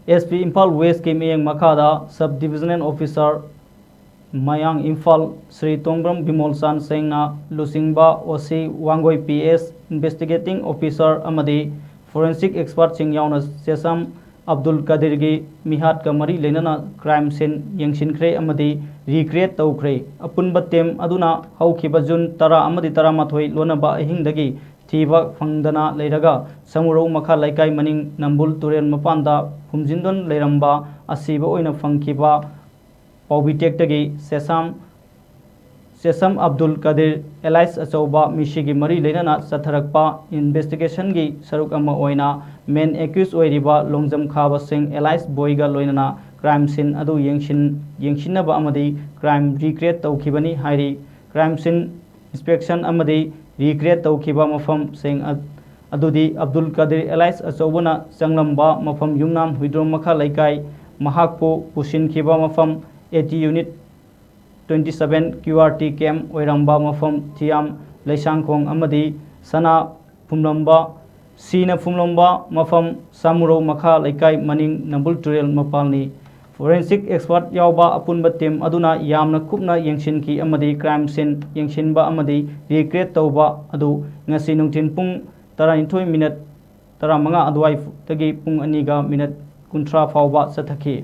SP Imphal West ki miyeng Makhada Sub Divisional Officer Mayang Imphal Sri Tongbram Bimol San Sengna Lusingba OC Wangoi PS Investigating Officer Amadi Forensic Expert Sing Yauna Sesam Abdul Kadir gi Mihat Kamari Lenana Crime Scene Yengshin Amadi Recreate Taukre Apun Batem Aduna Haukiba Jun Tara Amadi Tara Mathoi Lonaba Hingdagi Thiba Fangdana Leiraga Samuro Makha Laikai Maning Nambul Turen Mapanda Humjindon Leiramba Asiba Oina Fangkiba Paubitek Sesam Abdul Kadir Elias Achoba Mishigi Mari Lenana Satharakpa Investigation gi Saruk Ama Oina Main Accused Oiriba Longjam Khaba Singh Elias Boyga Loinana Crime Scene Adu Yengshinaba Amadi Crime Recreate Taukibani Hairi Crime Scene Inspection Amadi Recreate Taukiba Mafam Singh Adudi Abdul Kadir Elias Achobana Changlamba Mafam Yumnam Huidrom Makha Laikai Mahakpo Pushin Kiba Mafam 80 Unit 27 QRT Camp Oiramba Mafam Thiam Laisangkhong Amadi Sana Phumlamba Sina Phumlamba Mafam Samuro Makha Laikai Maning Nambul Turel Mapalni Forensic Expert Yauba Apunba Team Aduna Yamna Kupna Yengshinki Amadi Crime Scene Yengshinba Amadi Recreate Tauba Adu Ngasi Nungtin Pung 12 minute 15 Aduai Tagi Pung Aniga minute Kuntra Fauba Sathaki